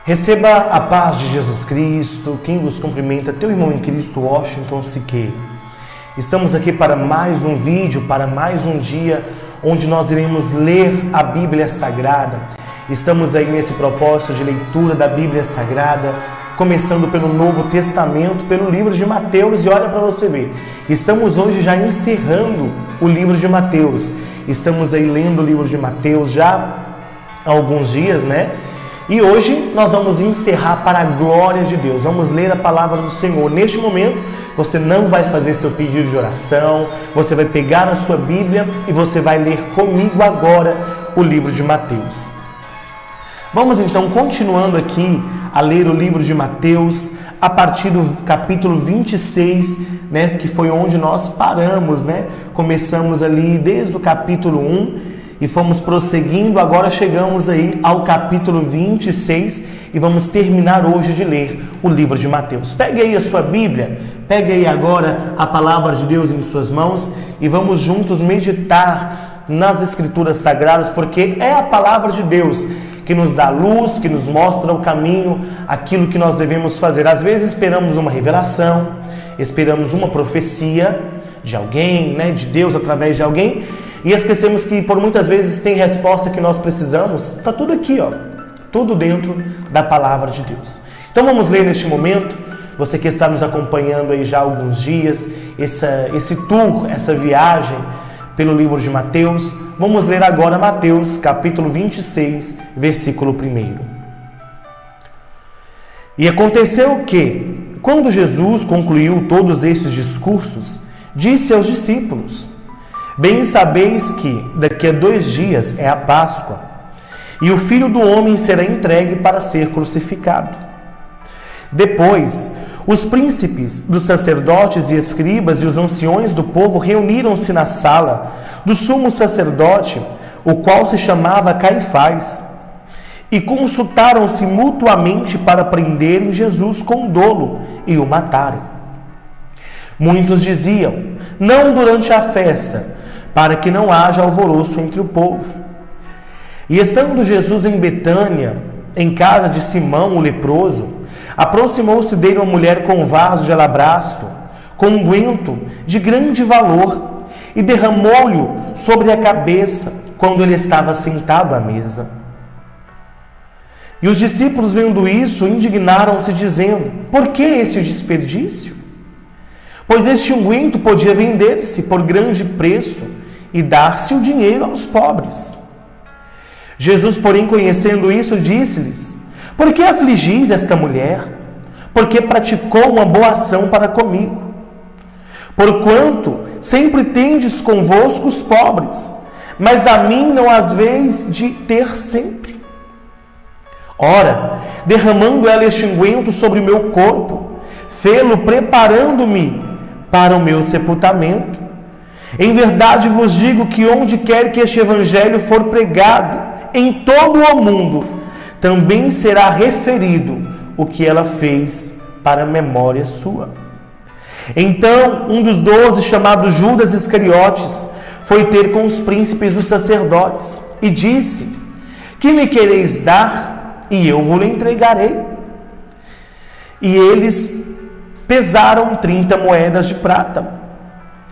Receba a paz de Jesus Cristo. Quem vos cumprimenta, teu irmão em Cristo, Washington Siqueira. Estamos aqui para mais um vídeo, para mais um dia, onde nós iremos ler a Bíblia Sagrada. Estamos aí nesse propósito de leitura da Bíblia Sagrada, começando pelo Novo Testamento, pelo livro de Mateus, e olha para você ver, estamos hoje já encerrando o livro de Mateus. Estamos aí lendo o livro de Mateus já há alguns dias, né? E hoje nós vamos encerrar para a glória de Deus. Vamos ler a palavra do Senhor. Neste momento, você não vai fazer seu pedido de oração, você vai pegar a sua Bíblia e você vai ler comigo agora o livro de Mateus. Vamos então continuando aqui a ler o livro de Mateus a partir do capítulo 26, né, que foi onde nós paramos, né? Começamos ali desde o capítulo 1 e fomos prosseguindo, agora chegamos aí ao capítulo 26 e vamos terminar hoje de ler o livro de Mateus. Pegue aí a sua Bíblia, pegue aí agora a palavra de Deus em suas mãos e vamos juntos meditar nas Escrituras Sagradas, porque é a palavra de Deus que nos dá luz, que nos mostra o caminho, aquilo que nós devemos fazer. Às vezes esperamos uma revelação, esperamos uma profecia de alguém, né, de Deus através de alguém, e esquecemos que por muitas vezes tem resposta que nós precisamos. Está tudo aqui, ó, tudo dentro da palavra de Deus. Então vamos ler neste momento. Você que está nos acompanhando aí já há alguns dias, esse tour, essa viagem pelo livro de Mateus, vamos ler agora Mateus, capítulo 26, versículo 1. E aconteceu que, quando Jesus concluiu todos estes discursos, disse aos discípulos: Bem sabeis que daqui a 2 dias é a Páscoa, e o Filho do Homem será entregue para ser crucificado. Depois, os príncipes dos sacerdotes e escribas e os anciões do povo reuniram-se na sala do sumo sacerdote, o qual se chamava Caifás, e consultaram-se mutuamente para prenderem Jesus com dolo e o matarem. Muitos diziam: não durante a festa, para que não haja alvoroço entre o povo. E estando Jesus em Betânia, em casa de Simão o leproso, aproximou-se dele uma mulher com um vaso de alabastro, com unguento de grande valor, e derramou-lhe sobre a cabeça, quando ele estava sentado à mesa. E os discípulos, vendo isso, indignaram-se, dizendo: por que esse desperdício? Pois este unguento podia vender-se por grande preço e dar-se o dinheiro aos pobres. Jesus, porém, conhecendo isso, disse-lhes: por que afligis esta mulher? Porque praticou uma boa ação para comigo. Porquanto sempre tendes convosco os pobres, mas a mim não as veis de ter sempre. Ora, derramando ela este unguento sobre o meu corpo, fê-lo preparando-me para o meu sepultamento. Em verdade vos digo que onde quer que este evangelho for pregado em todo o mundo, também será referido o que ela fez para memória sua. Então um dos 12, chamado Judas Iscariotes, foi ter com os príncipes dos sacerdotes e disse: que me quereis dar, e eu vos entregarei? E eles pesaram 30 moedas de prata.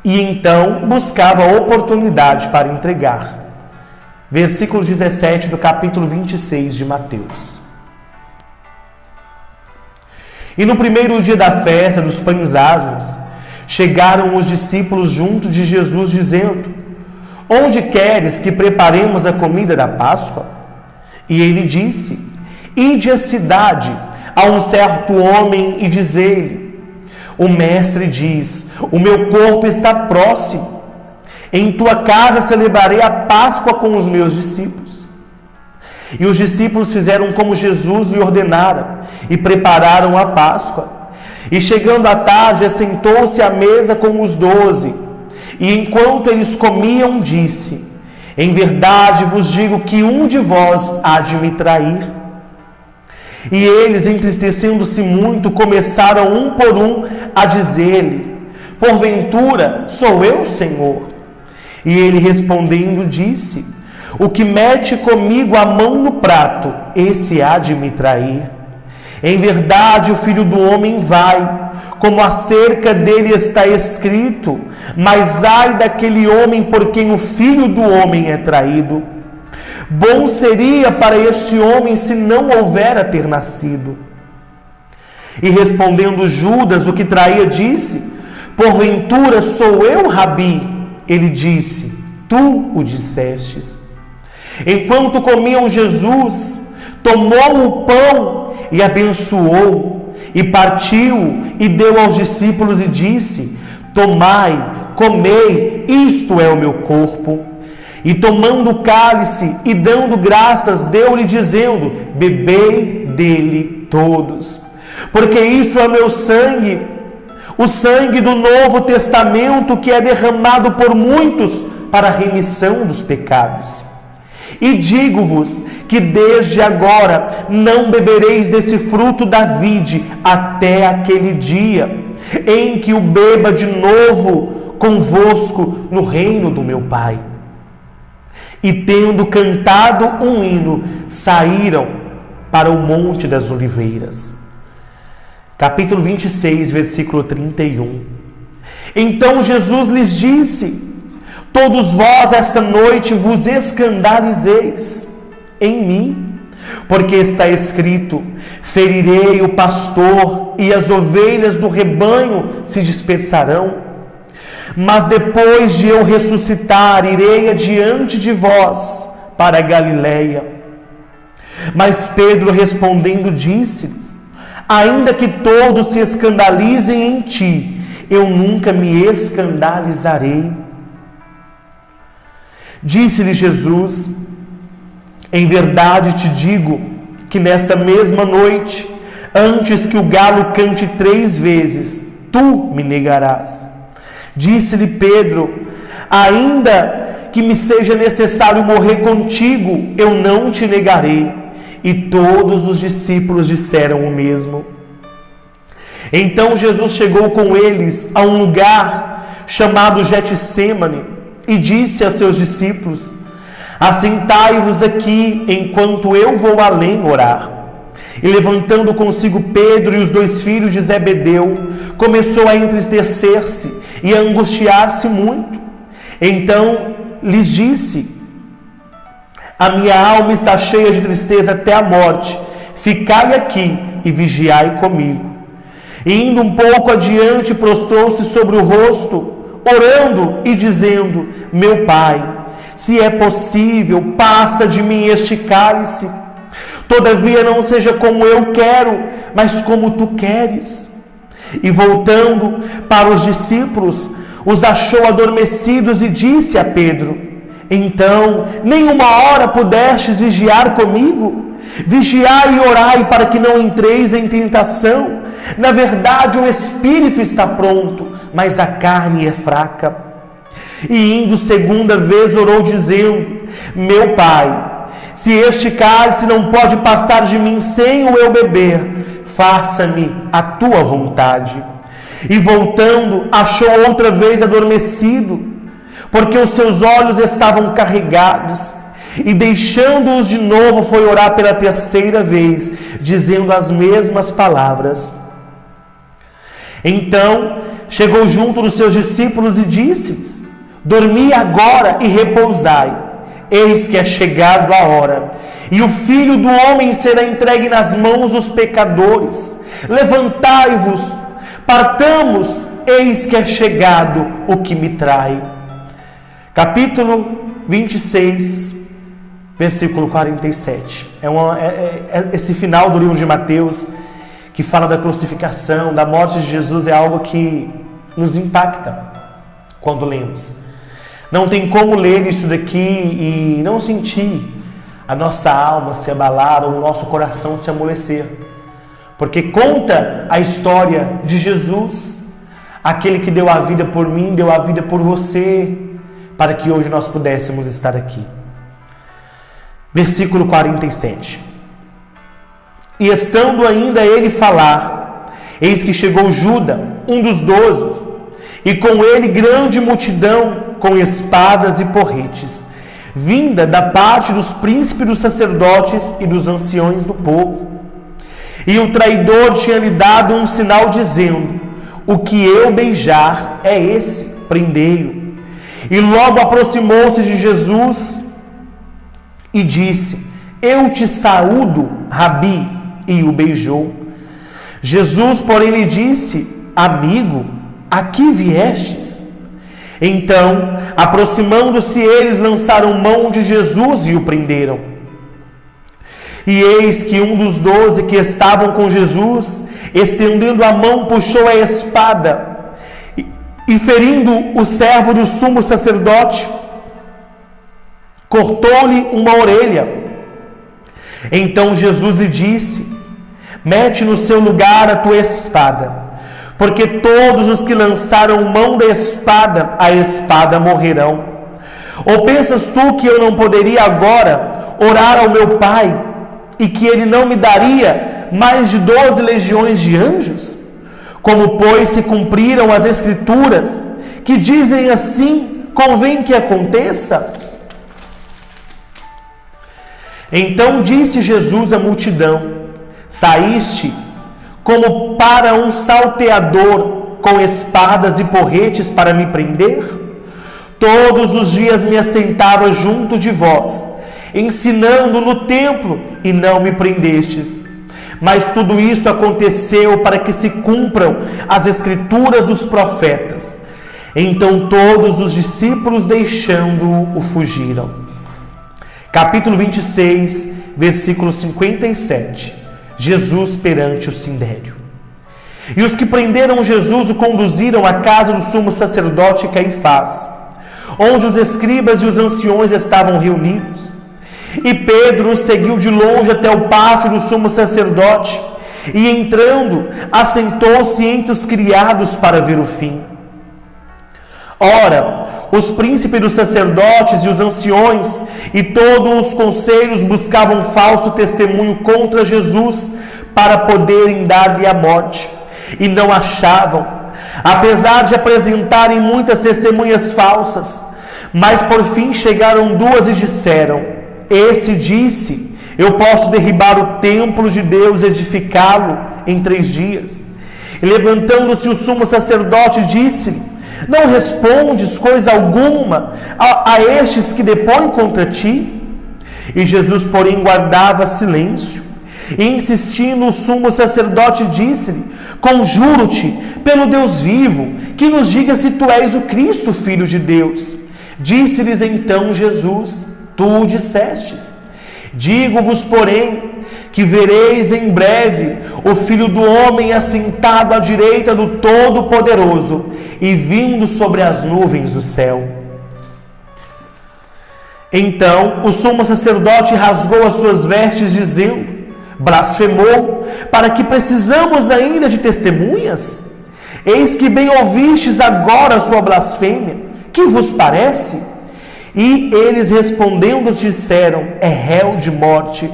E então buscava a oportunidade para entregar. Versículo 17 do capítulo 26 de Mateus. E no primeiro dia da festa dos pães asmos, chegaram os discípulos junto de Jesus, dizendo: onde queres que preparemos a comida da Páscoa? E ele disse: ide à cidade, a um certo homem, e dizei-lhe: o mestre diz: o meu corpo está próximo. Em tua casa celebrarei a Páscoa com os meus discípulos. E os discípulos fizeram como Jesus lhe ordenara e prepararam a Páscoa. E chegando à tarde, assentou-se à mesa com os 12. E enquanto eles comiam, disse: em verdade vos digo que um de vós há de me trair. E eles, entristecendo-se muito, começaram um por um a dizer-lhe: porventura sou eu, Senhor? E ele respondendo disse: o que mete comigo a mão no prato, esse há de me trair. Em verdade, o Filho do Homem vai, como acerca dele está escrito, mas ai daquele homem por quem o Filho do Homem é traído. Bom seria para este homem se não houvera ter nascido. E respondendo Judas, o que traía, disse: porventura sou eu, Rabi? Ele disse: tu o dissestes. Enquanto comiam, Jesus tomou o pão e abençoou, e partiu e deu aos discípulos e disse: tomai, comei, isto é o meu corpo. E tomando o cálice e dando graças, deu-lhe dizendo: bebei dele todos, porque isso é meu sangue, o sangue do Novo Testamento, que é derramado por muitos para a remissão dos pecados. E digo-vos que desde agora não bebereis desse fruto da vide até aquele dia em que o beba de novo convosco no reino do meu Pai. E tendo cantado um hino, saíram para o Monte das Oliveiras. Capítulo 26, versículo 31. Então Jesus lhes disse: todos vós essa noite vos escandalizeis em mim, porque está escrito: ferirei o pastor e as ovelhas do rebanho se dispersarão. Mas depois de eu ressuscitar, irei adiante de vós para a Galileia. Mas Pedro respondendo disse-lhes: ainda que todos se escandalizem em ti, eu nunca me escandalizarei. Disse-lhe Jesus: em verdade te digo que nesta mesma noite, antes que o galo cante 3 vezes, tu me negarás. Disse-lhe Pedro: ainda que me seja necessário morrer contigo, eu não te negarei. E todos os discípulos disseram o mesmo. Então Jesus chegou com eles a um lugar chamado Getsêmani e disse a seus discípulos: assentai-vos aqui enquanto eu vou além orar. E levantando consigo Pedro e os 2 filhos de Zebedeu, começou a entristecer-se e a angustiar-se muito. Então lhes disse: a minha alma está cheia de tristeza até a morte. Ficai aqui e vigiai comigo. E indo um pouco adiante, prostrou-se sobre o rosto, orando e dizendo: meu Pai, se é possível, passa de mim este cálice. Todavia não seja como eu quero, mas como tu queres. E voltando para os discípulos, os achou adormecidos e disse a Pedro: então, nem uma hora pudestes vigiar comigo? Vigiai e orai para que não entreis em tentação. Na verdade, o espírito está pronto, mas a carne é fraca. E indo 2ª vez, orou dizendo: meu Pai, se este cálice não pode passar de mim sem o eu beber, faça-me a tua vontade. E voltando, achou outra vez adormecido, porque os seus olhos estavam carregados. E deixando-os de novo, foi orar pela 3ª vez, dizendo as mesmas palavras. Então chegou junto dos seus discípulos e disse-lhes: dormi agora e repousai, eis que é chegado a hora, e o Filho do Homem será entregue nas mãos dos pecadores. Levantai-vos, partamos, eis que é chegado o que me trai. Capítulo 26, versículo 47. Esse final do livro de Mateus, que fala da crucificação, da morte de Jesus, é algo que nos impacta quando lemos. Não tem como ler isso daqui e não sentir a nossa alma se abalar ou o nosso coração se amolecer. Porque conta a história de Jesus, aquele que deu a vida por mim, deu a vida por você, para que hoje nós pudéssemos estar aqui. Versículo 47. E estando ainda ele falar, eis que chegou Judas, um dos 12, e com ele grande multidão com espadas e porretes, vinda da parte dos príncipes dos sacerdotes e dos anciões do povo. E o traidor tinha lhe dado um sinal dizendo: o que eu beijar é esse, prendei-o. E logo aproximou-se de Jesus e disse: eu te saúdo, Rabi, e o beijou. Jesus, porém, lhe disse: amigo, aqui viestes? Então, aproximando-se eles, lançaram mão de Jesus e o prenderam. E eis que um dos 12 que estavam com Jesus, estendendo a mão, puxou a espada e ferindo o servo do sumo sacerdote, cortou-lhe uma orelha. Então Jesus lhe disse: mete no seu lugar a tua espada, porque todos os que lançaram mão da espada, a espada morrerão. Ou pensas tu que eu não poderia agora orar ao meu Pai, e que ele não me daria mais de 12 legiões de anjos? Como, pois, se cumpriram as Escrituras, que dizem assim, convém que aconteça? Então disse Jesus à multidão: saíste como para um salteador com espadas e porretes para me prender? Todos os dias me assentava junto de vós, ensinando no templo, e não me prendestes. Mas tudo isso aconteceu para que se cumpram as Escrituras dos profetas. Então todos os discípulos, deixando-o, fugiram. Capítulo 26, versículo 57. Jesus perante o Sindério. E os que prenderam Jesus o conduziram à casa do sumo sacerdote Caifás, onde os escribas e os anciões estavam reunidos. E Pedro o seguiu de longe até o pátio do sumo sacerdote, e entrando, assentou-se entre os criados para ver o fim. Ora, os príncipes dos sacerdotes e os anciões e todos os conselhos buscavam falso testemunho contra Jesus para poderem dar-lhe a morte, e não achavam, apesar de apresentarem muitas testemunhas falsas. Mas por fim chegaram duas e disseram: esse disse: eu posso derribar o templo de Deus e edificá-lo em 3 dias. E levantando-se o sumo sacerdote, disse-lhe: não respondes coisa alguma a estes que depõem contra ti? E Jesus, porém, guardava silêncio. E insistindo, o sumo sacerdote disse-lhe: conjuro-te pelo Deus vivo, que nos diga se tu és o Cristo, Filho de Deus. Disse-lhes então Jesus: tu dissestes. Digo-vos, porém, que vereis em breve o Filho do Homem assentado à direita do Todo-Poderoso e vindo sobre as nuvens do céu. Então o sumo sacerdote rasgou as suas vestes, dizendo: blasfemou, para que precisamos ainda de testemunhas? Eis que bem ouvistes agora a sua blasfêmia. Que vos parece? E eles respondendo disseram: é réu de morte.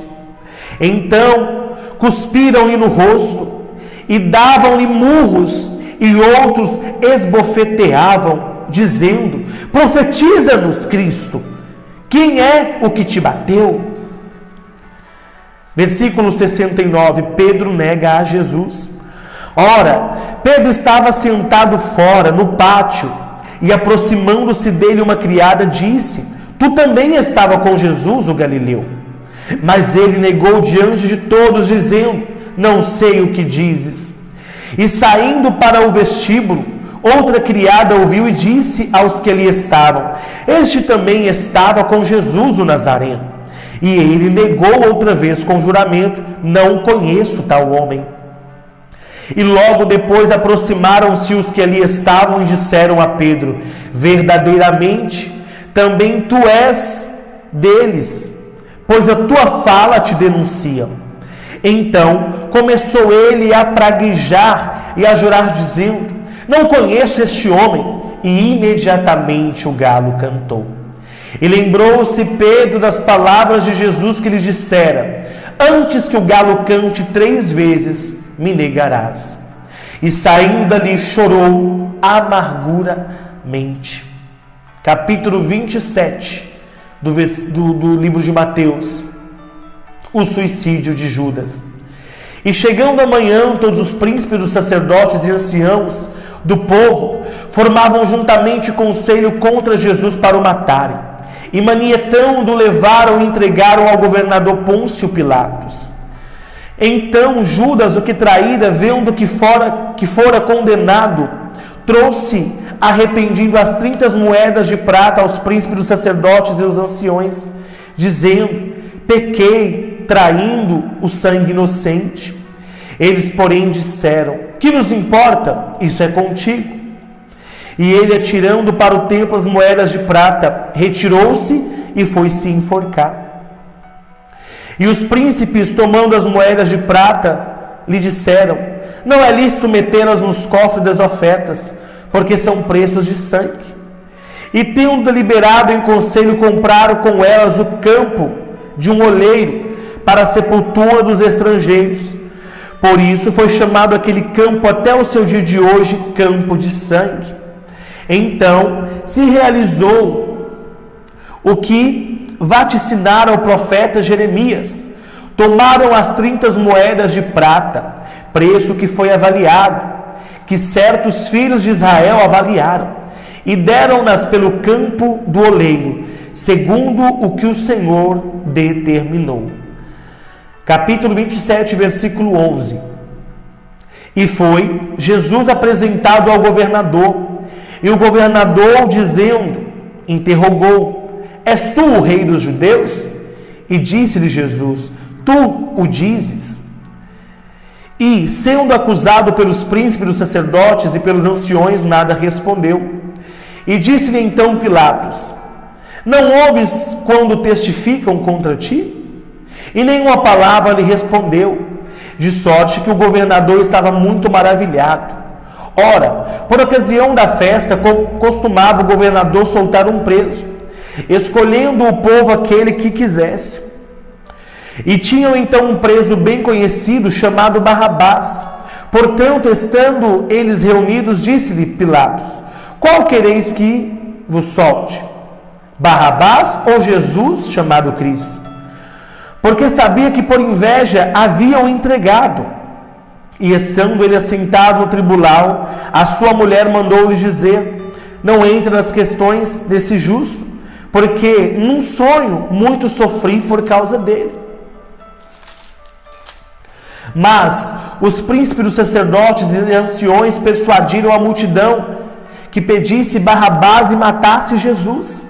Então cuspiram-lhe no rosto e davam-lhe murros, e outros esbofeteavam, dizendo: profetiza-nos, Cristo, quem é o que te bateu? Versículo 69, Pedro nega a Jesus. Ora, Pedro estava sentado fora, no pátio, e aproximando-se dele uma criada disse: tu também estava com Jesus, o Galileu. Mas ele negou diante de todos, dizendo: não sei o que dizes. E saindo para o vestíbulo, outra criada ouviu e disse aos que ali estavam: este também estava com Jesus, o Nazareno. E ele negou outra vez com juramento: não conheço tal homem. E logo depois aproximaram-se os que ali estavam e disseram a Pedro: verdadeiramente, também tu és deles, pois a tua fala te denuncia. Então começou ele a praguejar e a jurar, dizendo: não conheço este homem. E imediatamente o galo cantou. E lembrou-se Pedro das palavras de Jesus que lhe dissera: antes que o galo cante 3 vezes, me negarás. E saindo dali chorou amarguramente. Capítulo 27 do livro de Mateus. O suicídio de Judas. E chegando a manhã, todos os príncipes dos sacerdotes e anciãos do povo formavam juntamente conselho contra Jesus para o matarem. E manietando, levaram e entregaram ao governador Pôncio Pilatos. Então Judas, o que traíra, vendo que fora condenado, trouxe arrependido as 30 moedas de prata aos príncipes dos sacerdotes e os anciões, dizendo: pequei, traindo o sangue inocente. Eles, porém, disseram: que nos importa? Isso é contigo. E ele, atirando para o templo as moedas de prata, retirou-se e foi se enforcar. E os príncipes, tomando as moedas de prata, lhe disseram: não é lícito metê-las nos cofres das ofertas, porque são preços de sangue. E tendo deliberado em conselho, compraram com elas o campo de um oleiro para a sepultura dos estrangeiros. Por isso foi chamado aquele campo até o seu dia de hoje campo de sangue. Então se realizou o que vaticinara o profeta Jeremias. Tomaram as 30 moedas de prata, preço que foi avaliado, que certos filhos de Israel avaliaram, e deram-nas pelo campo do oleiro, segundo o que o Senhor determinou. Capítulo 27, versículo 11. E foi Jesus apresentado ao governador, e o governador, dizendo, interrogou: és tu o rei dos judeus? E disse-lhe Jesus: tu o dizes. E, sendo acusado pelos príncipes dos sacerdotes e pelos anciões, nada respondeu. E disse-lhe então Pilatos: não ouves quando testificam contra ti? E nenhuma palavra lhe respondeu, de sorte que o governador estava muito maravilhado. Ora, por ocasião da festa, costumava o governador soltar um preso, escolhendo o povo aquele que quisesse. E tinham então um preso bem conhecido, chamado Barrabás. Portanto, estando eles reunidos, disse-lhe Pilatos: qual quereis que vos solte? Barrabás ou Jesus, chamado Cristo? Porque sabia que por inveja haviam entregado. E estando ele assentado no tribunal, a sua mulher mandou-lhe dizer: não entre nas questões desse justo, porque num sonho muito sofri por causa dele. Mas os príncipes dos sacerdotes e anciões persuadiram a multidão que pedisse Barrabás e matasse Jesus.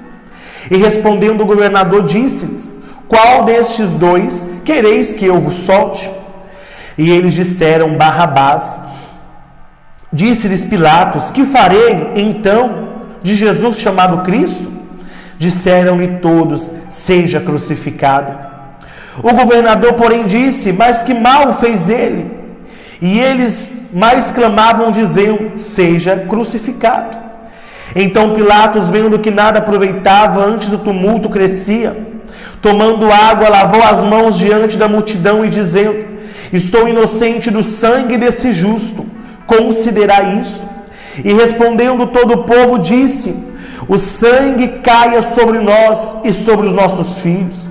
E respondendo o governador, disse-lhes: qual destes dois quereis que eu vos solte? E eles disseram: Barrabás. Disse-lhes Pilatos: que farei então de Jesus chamado Cristo? Disseram-lhe todos: seja crucificado. O governador, porém, disse: mas que mal fez ele? E eles mais clamavam, dizendo: seja crucificado. Então Pilatos, vendo que nada aproveitava, antes o tumulto crescia, tomando água, lavou as mãos diante da multidão e dizendo: estou inocente do sangue desse justo, considerai isto. E respondendo todo o povo, disse: o sangue caia sobre nós e sobre os nossos filhos.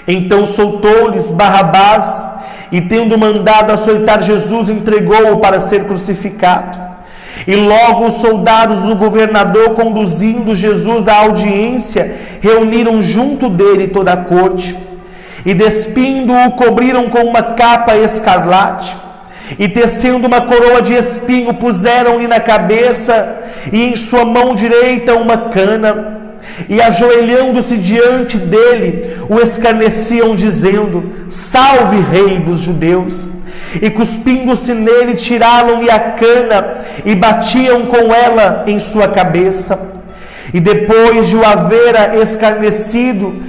Então soltou-lhes Barrabás, e tendo mandado açoitar Jesus, entregou-o para ser crucificado. E logo os soldados do governador, conduzindo Jesus à audiência, reuniram junto dele toda a corte. E despindo-o, cobriram com uma capa escarlate, e tecendo uma coroa de espinho, puseram-lhe na cabeça, e em sua mão direita uma cana. E ajoelhando-se diante dele, o escarneciam, dizendo: salve, rei dos judeus! E cuspindo-se nele, tiraram-lhe a cana e batiam com ela em sua cabeça. E depois de o haver escarnecido,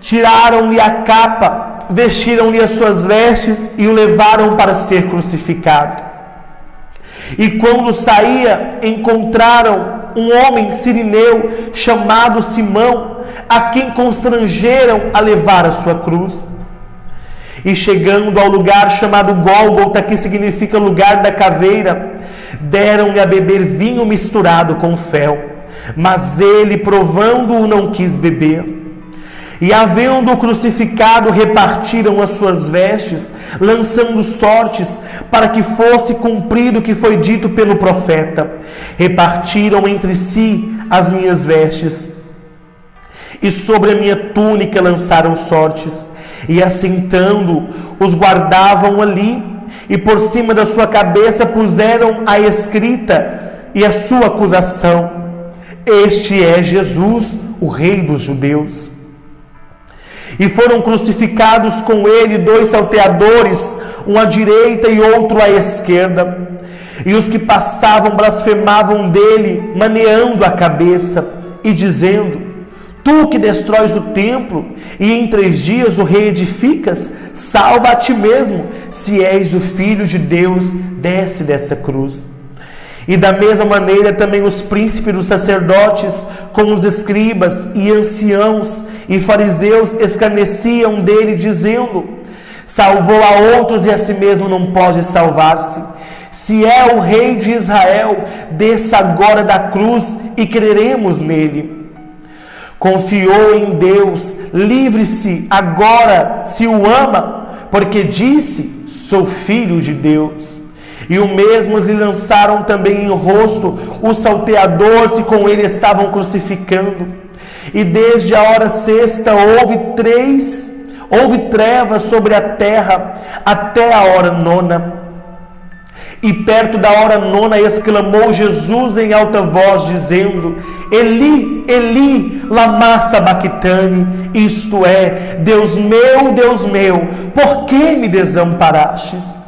tiraram-lhe a capa, vestiram-lhe as suas vestes e o levaram para ser crucificado. E quando saía, encontraram um homem sirineu chamado Simão, a quem constrangeram a levar a sua cruz. E chegando ao lugar chamado Gólgota, que significa lugar da caveira, deram-lhe a beber vinho misturado com fel, mas ele, provando-o, não quis beber. E havendo-o crucificado, repartiram as suas vestes, lançando sortes, para que fosse cumprido o que foi dito pelo profeta: repartiram entre si as minhas vestes, e sobre a minha túnica lançaram sortes, e assentando os guardavam ali, e por cima da sua cabeça puseram a escrita e a sua acusação: este é Jesus, o Rei dos Judeus. E foram crucificados com ele 2 salteadores, um à direita e outro à esquerda. E os que passavam blasfemavam dele, maneando a cabeça e dizendo: tu que destróis o templo e em 3 dias o reedificas, salva a ti mesmo, se és o Filho de Deus, desce dessa cruz. E da mesma maneira também os príncipes dos sacerdotes, com os escribas e anciãos e fariseus, escarneciam dele, dizendo: salvou a outros e a si mesmo não pode salvar-se. Se é o Rei de Israel, desça agora da cruz e creremos nele. Confiou em Deus, livre-se agora, se o ama, porque disse: sou filho de Deus. E o mesmo lhe lançaram também em rosto os salteadores que com ele estavam crucificando. E desde a hora sexta houve trevas sobre a terra até a hora 9. E perto da hora 9 exclamou Jesus em alta voz, dizendo: Eli, Eli, lama sabachthani, isto é, Deus meu, por que me desamparastes?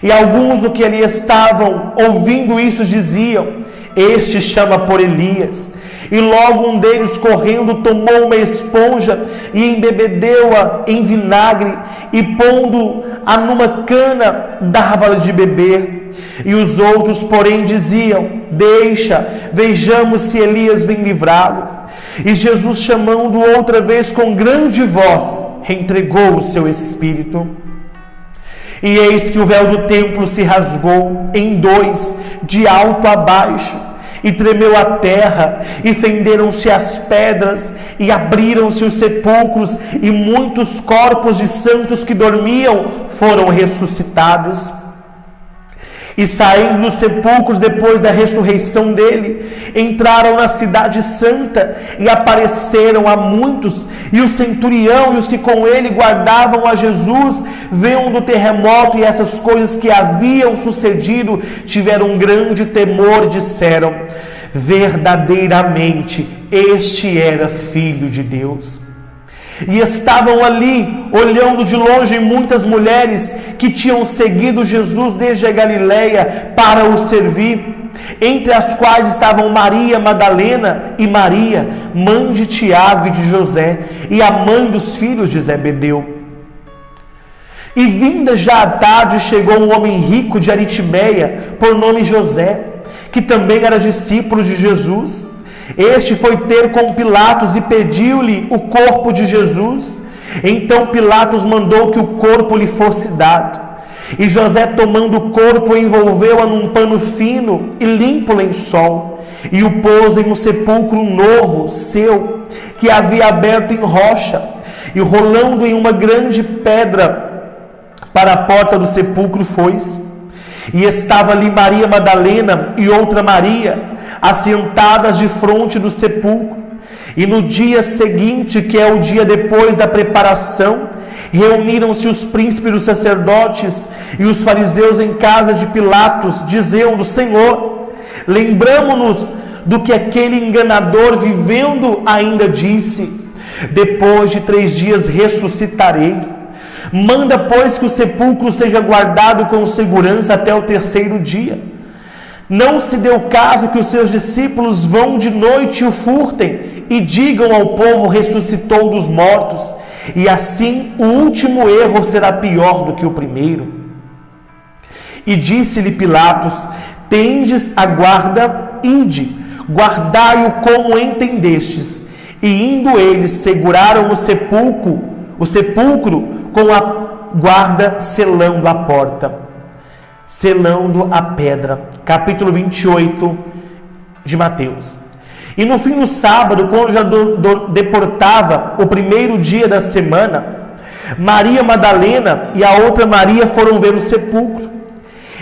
E alguns do que ali estavam, ouvindo isso, diziam: este chama por Elias. E logo um deles, correndo, tomou uma esponja e embebedeu-a em vinagre, e pondo-a numa cana, dava-lhe de beber. E os outros, porém, diziam: deixa, vejamos se Elias vem livrá-lo. E Jesus, chamando outra vez com grande voz, entregou o seu espírito. E eis que o véu do templo se rasgou em 2, de alto a baixo, e tremeu a terra, e fenderam-se as pedras, e abriram-se os sepulcros, e muitos corpos de santos que dormiam foram ressuscitados. E saindo dos sepulcros depois da ressurreição dele, entraram na cidade santa e apareceram a muitos. E o centurião e os que com ele guardavam a Jesus, vendo o terremoto e essas coisas que haviam sucedido, tiveram um grande temor e disseram: verdadeiramente este era Filho de Deus. E estavam ali, olhando de longe, muitas mulheres que tinham seguido Jesus desde a Galileia para o servir, entre as quais estavam Maria Madalena e Maria, mãe de Tiago e de José, e a mãe dos filhos de Zebedeu. E vinda já a tarde, chegou um homem rico de Arimateia, por nome José, que também era discípulo de Jesus. Este foi ter com Pilatos e pediu-lhe o corpo de Jesus. Então Pilatos mandou que o corpo lhe fosse dado. E José, tomando o corpo, envolveu-a num pano fino e limpo lençol, e o pôs em um sepulcro novo, seu, que havia aberto em rocha, e rolando em uma grande pedra para a porta do sepulcro foi-se. E estava ali Maria Madalena e outra Maria, assentadas de fronte do sepulcro. E no dia seguinte, que é o dia depois da preparação, reuniram-se os príncipes dos sacerdotes e os fariseus em casa de Pilatos, dizendo: Senhor, lembramo-nos do que aquele enganador, vivendo, ainda disse: depois de 3 dias ressuscitarei. Manda, pois, que o sepulcro seja guardado com segurança até o 3º dia. Não se deu caso que os seus discípulos vão de noite e o furtem, e digam ao povo: ressuscitou dos mortos, e assim o último erro será pior do que o primeiro. E disse-lhe Pilatos: tendes a guarda, ide, guardai-o como entendestes. E indo eles, seguraram o sepulcro com a guarda, selando a porta, selando a pedra. Capítulo 28 de Mateus. E no fim do sábado, quando já deportava o primeiro dia da semana, Maria Madalena e a outra Maria foram ver o sepulcro.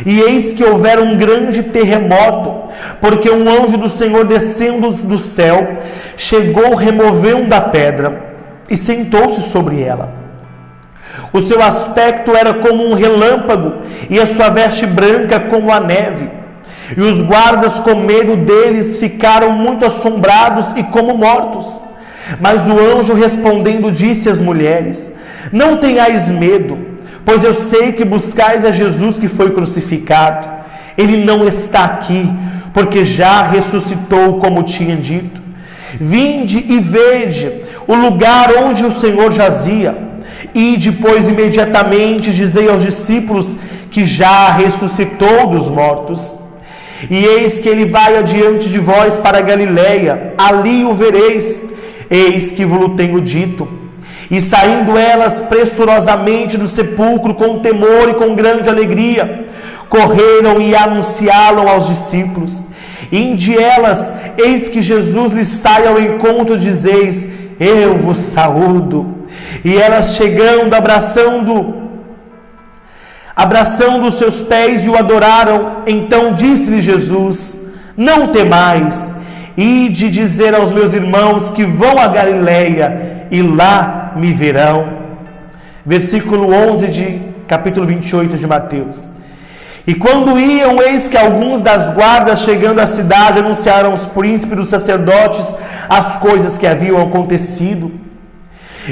E eis que houvera um grande terremoto, porque um anjo do Senhor descendo do céu, chegou removendo a pedra e sentou-se sobre ela. O seu aspecto era como um relâmpago, e a sua veste branca como a neve. E os guardas com medo deles ficaram muito assombrados e como mortos. Mas o anjo respondendo disse às mulheres: não tenhais medo, pois eu sei que buscais a Jesus que foi crucificado. Ele não está aqui, porque já ressuscitou, como tinha dito. Vinde e vede o lugar onde o Senhor jazia. E depois imediatamente dizei aos discípulos que já ressuscitou dos mortos. E eis que ele vai adiante de vós para a Galileia, ali o vereis. Eis que vos tenho dito. E saindo elas pressurosamente do sepulcro com temor e com grande alegria, correram e anunciaram aos discípulos. Inde elas, eis que Jesus lhes sai ao encontro, dizeis: eu vos saúdo. E elas chegando, abraçando os seus pés e o adoraram. Então disse-lhe Jesus: não temais, ide dizer aos meus irmãos que vão a Galileia e lá me verão. Versículo 11 de capítulo 28 de Mateus. E quando iam, eis que alguns das guardas, chegando à cidade, anunciaram aos príncipes dos sacerdotes as coisas que haviam acontecido.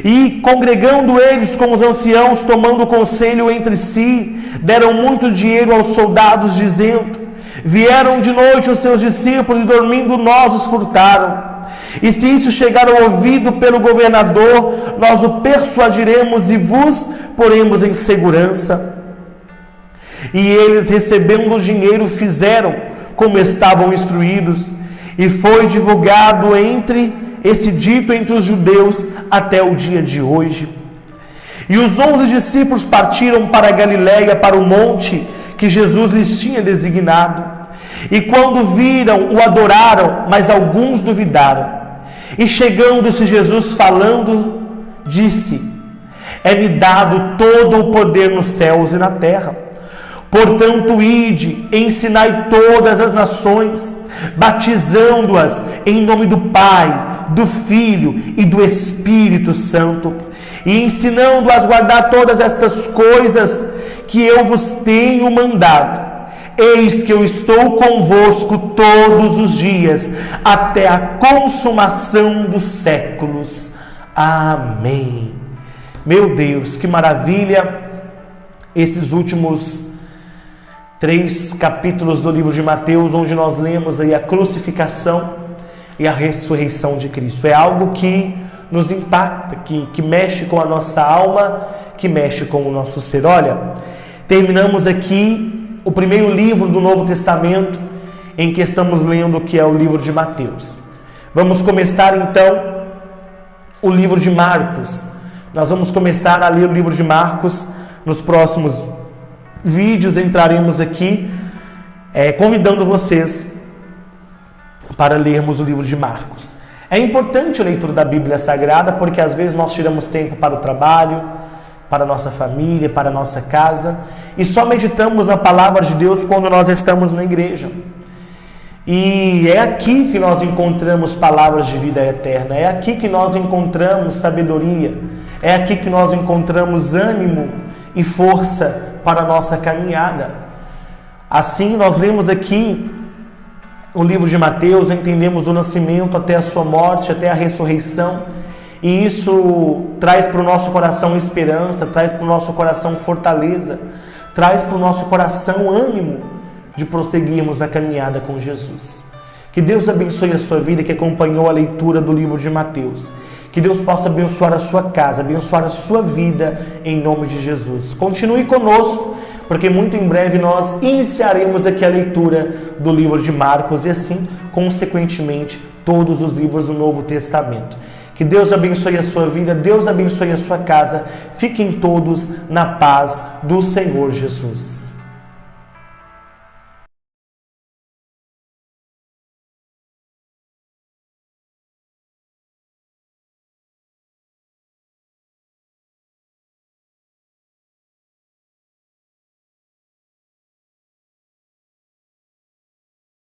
E congregando eles com os anciãos, tomando conselho entre si, deram muito dinheiro aos soldados, dizendo: vieram de noite os seus discípulos e dormindo nós os furtaram. E se isso chegar ao ouvido pelo governador, nós o persuadiremos e vos poremos em segurança. E eles, recebendo o dinheiro, fizeram como estavam instruídos, e foi divulgado esse dito entre os judeus até o dia de hoje. E os 11 discípulos partiram para a Galileia, para o monte que Jesus lhes tinha designado. E quando viram, o adoraram, mas alguns duvidaram. E chegando-se Jesus falando, disse: é-me dado todo o poder nos céus e na terra. Portanto, ide, ensinai todas as nações, batizando-as em nome do Pai, do Filho e do Espírito Santo, e ensinando-as a guardar todas estas coisas que eu vos tenho mandado. Eis que eu estou convosco todos os dias, até a consumação dos séculos. Amém. Meu Deus, que maravilha esses últimos 3 capítulos do livro de Mateus, onde nós lemos aí a crucificação e a ressurreição de Cristo. É algo que nos impacta, que mexe com a nossa alma, que mexe com o nosso ser. Olha, terminamos aqui o primeiro livro do Novo Testamento em que estamos lendo, que é o livro de Mateus. Vamos começar então o livro de Marcos. Nós vamos começar a ler o livro de Marcos. Nos próximos vídeos entraremos aqui convidando vocês para lermos o livro de Marcos. É importante a leitura da Bíblia Sagrada, porque às vezes nós tiramos tempo para o trabalho, para a nossa família, para a nossa casa, e só meditamos na palavra de Deus quando nós estamos na igreja. E é aqui que nós encontramos palavras de vida eterna, é aqui que nós encontramos sabedoria, é aqui que nós encontramos ânimo e força para a nossa caminhada. Assim, nós lemos aqui o livro de Mateus, entendemos o nascimento até a sua morte, até a ressurreição, e isso traz para o nosso coração esperança, traz para o nosso coração fortaleza, traz para o nosso coração ânimo de prosseguirmos na caminhada com Jesus. Que Deus abençoe a sua vida que acompanhou a leitura do livro de Mateus. Que Deus possa abençoar a sua casa, abençoar a sua vida em nome de Jesus. Continue conosco, porque muito em breve nós iniciaremos aqui a leitura do livro de Marcos e assim, consequentemente, todos os livros do Novo Testamento. Que Deus abençoe a sua vida, Deus abençoe a sua casa. Fiquem todos na paz do Senhor Jesus.